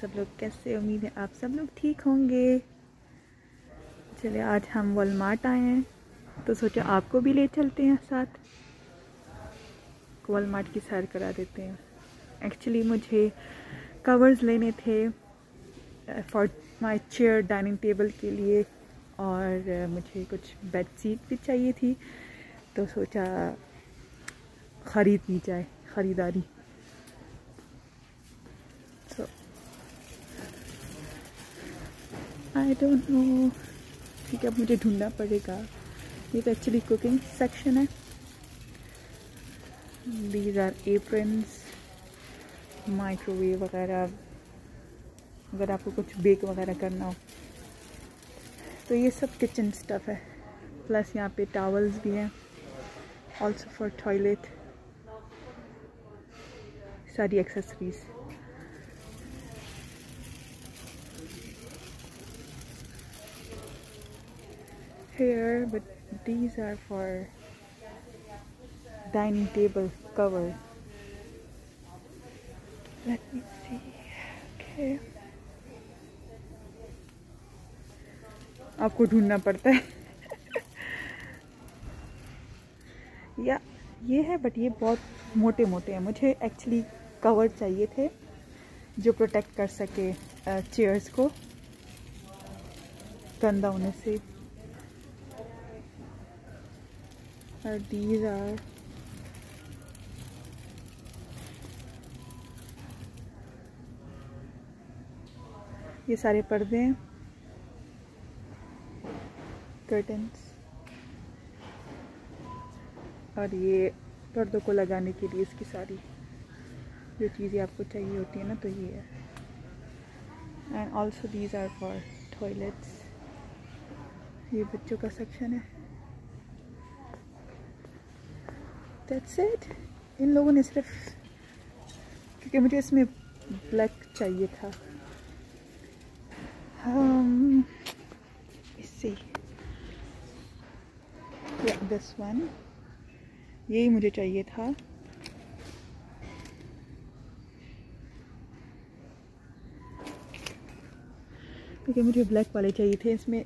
सब लोग कैसे? उम्मीद है आप सब लोग ठीक होंगे। चलिए आज हम वॉलमार्ट आए हैं तो सोचा आपको भी ले चलते हैं साथ, वॉलमार्ट की सैर करा देते हैं। एक्चुअली मुझे कवर्स लेने थे for my chair dining table के लिए, और मुझे कुछ बेड शीट भी चाहिए थी, तो सोचा ख़रीद ली जाए, ख़रीदारी। सो आई डोंट नो, ठीक है, अब मुझे ढूंढना पड़ेगा। ये तो एक्चुअली कुकिंग सेक्शन है। दीज आर एप्रन्स, माइक्रोवेव वगैरह, अगर आपको कुछ बेक वगैरह करना हो तो ये सब किचन स्टफ़ है। प्लस यहाँ पे टॉवल्स भी हैं, ऑल्सो फॉर टॉयलेट, सारी accessories. Here, but these are for dining table cover. Let me see. Okay. आपको ढूंढना पड़ता है या ये है, बट ये बहुत मोटे मोटे हैं। मुझे एक्चुअली कवर चाहिए थे जो प्रोटेक्ट कर सके चेयर्स को गंदा होने से। और these are ये सारे पर्दे हैं, कर्टन्स, और ये पर्दों को लगाने के लिए इसकी सारी जो चीज़ें आपको चाहिए होती है ना, तो ये है। And also these are for toilets. ये बच्चों का सेक्शन है। That's it. इन लोगों ने सिर्फ, क्योंकि मुझे इसमें ब्लैक चाहिए था, इससे दिस वन, यही मुझे चाहिए था। क्योंकि मुझे ब्लैक वाले चाहिए थे। इसमें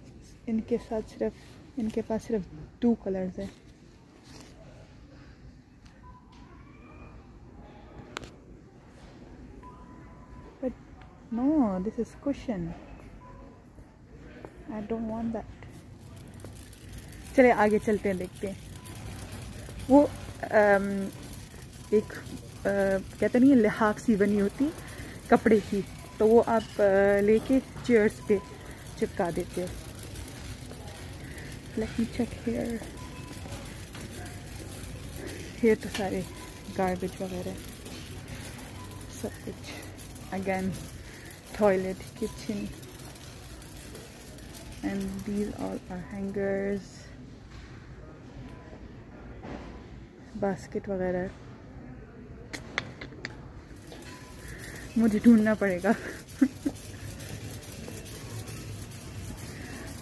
इनके साथ सिर्फ, इनके पास सिर्फ 2 कलर्स है। No, this is cushion. I don't want that. चले आगे चलते हैं, देखते हैं। वो एक कहते नहीं है, लिहाफ सी बनी होती कपड़े की, तो वो आप लेके चेयर्स पे चिपका देते हो। Let me check here. Here तो सारे गार्बेज वगैरह सब कुछ। Again, toilet, kitchen, and these all are hangers, basket वगैरह। मुझे ढूंढना पड़ेगा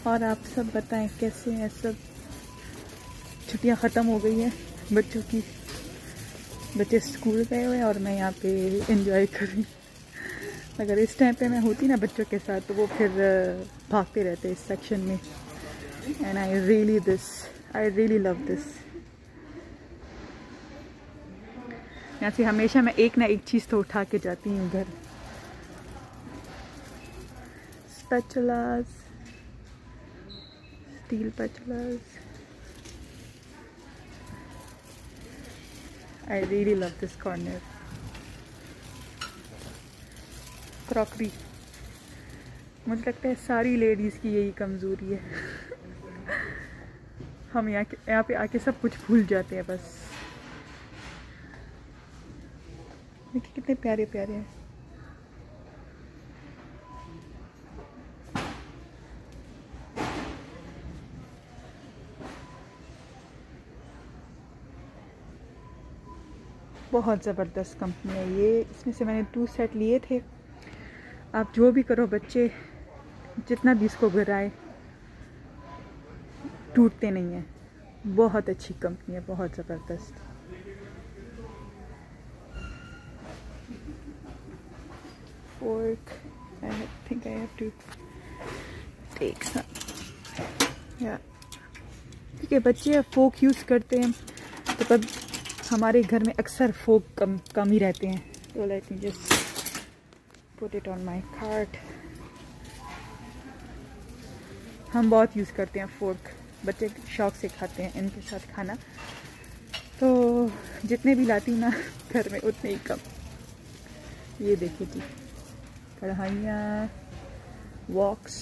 और आप सब बताएं कैसे हैं सब। छुट्टियां ख़त्म हो गई हैं बच्चों की, बच्चे स्कूल गए हुए हैं और मैं यहाँ पे एंजॉय कर रही हूँ। अगर इस टाइम पे मैं होती ना बच्चों के साथ, तो वो फिर भागते रहते इस सेक्शन में। And I really love this. यहाँ से हमेशा मैं एक ना एक चीज़ तो उठा के जाती हूँ घर। Spatulas, steel spatulas. I really love this corner. Crockery, मुझे लगता है सारी लेडीज़ की यही कमज़ोरी है हम यहाँ पे आके सब कुछ भूल जाते हैं बस। देखिए कितने प्यारे प्यारे हैं। बहुत ज़बरदस्त कंपनी है ये। इसमें से मैंने 2 सेट लिए थे। आप जो भी करो, बच्चे जितना भी इसको गिराए टूटते नहीं हैं। बहुत अच्छी कंपनी है, बहुत ज़बरदस्त। Fork, think I have to take some. Yeah. ठीक है, बच्चे फोक यूज़ करते हैं तो तब हमारे घर में अक्सर फोक कम ही रहते हैं. तो let me just put it on my cart. हम बहुत यूज़ करते हैं फोर्क, बच्चे शौक से खाते हैं इनके साथ खाना. तो जितने भी लाती ना घर में उतने ही कम. ये देखिए जी, कढ़ाइयाँ, woks.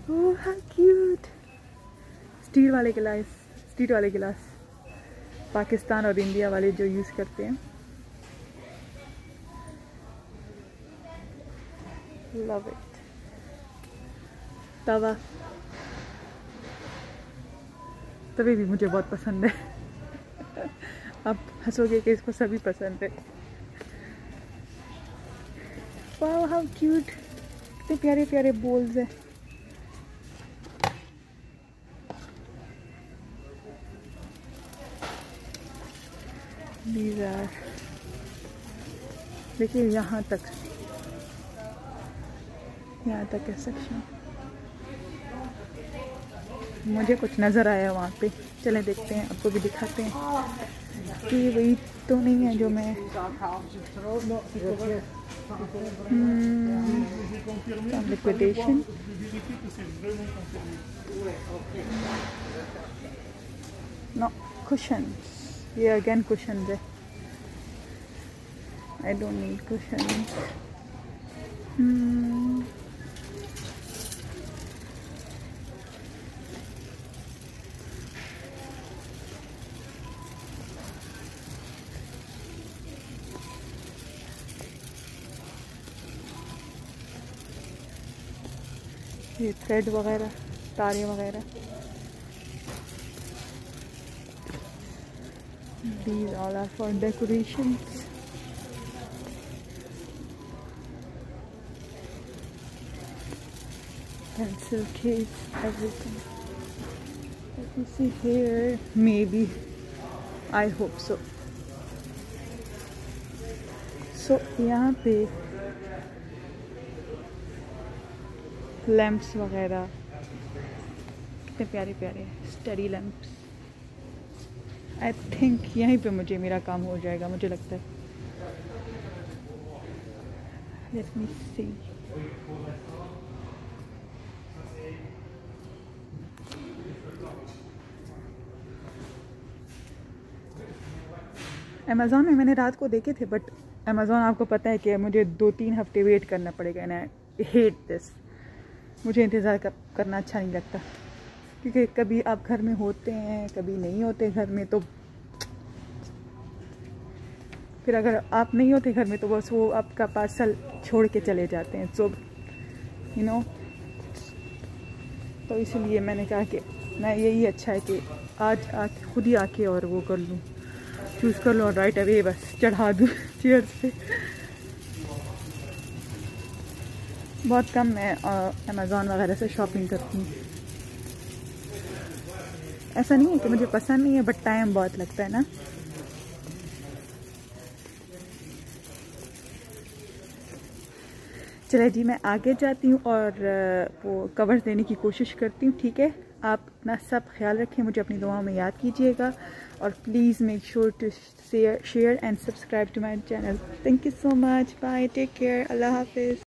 Oh how cute. Steel वाले गिलास पाकिस्तान और इंडिया वाले जो यूज़ करते हैं. Love it. तवा तभी भी मुझे बहुत पसंद है. आप हंसोगे कि इसको सभी पसंद है. वाह हाउ क्यूट. कितने प्यारे प्यारे बोल्स हैं. देखिए यहाँ तक है सेक्शन. मुझे कुछ नज़र आया वहाँ पे. चलें देखते हैं, आपको भी दिखाते हैं कि वही तो नहीं है जो मैं. लिक्विडेशन. No cushions. ये अगेन कुशन्स है. I don't need cushions. ये थ्रेड वगैरह, तारे वगैरह. These all are for decorations. Pencil case, everything. Let me see here. Maybe. I hope so. So यहाँ पे लैम्प्स वगैरह कितने प्यारे प्यारे स्टडी लैम्प्स. आई थिंक यहीं पे मुझे मेरा काम हो जाएगा, मुझे लगता है. लेट मी सी. अमेज़ॉन में मैंने रात को देखे थे, बट अमेज़ॉन आपको पता है कि मुझे 2-3 हफ्ते वेट करना पड़ेगा. And I hate this. मुझे इंतज़ार करना अच्छा नहीं लगता, क्योंकि कभी आप घर में होते हैं, कभी नहीं होते घर में. तो फिर अगर आप नहीं होते घर में तो बस वो आपका पार्सल छोड़ के चले जाते हैं. सो यू नो, तो इसलिए मैंने कहा कि मैं यही अच्छा है कि आज खुद ही आके और वो कर लूँ, चूज़ कर लूँ और राइट अवे बस चढ़ा दूँ चेयर्स पे. बहुत कम मैं अमेज़ॉन वगैरह से शॉपिंग करती हूँ. ऐसा नहीं है कि मुझे पसंद नहीं है, बट टाइम बहुत लगता है ना. चले जी, मैं आगे जाती हूँ और वो कवर्स देने की कोशिश करती हूँ. ठीक है, आप अपना सब ख्याल रखें, मुझे अपनी दुआओं में याद कीजिएगा. और please make sure to share and subscribe to my channel. Thank you so much. Bye, take care. अल्लाह हाफिज़.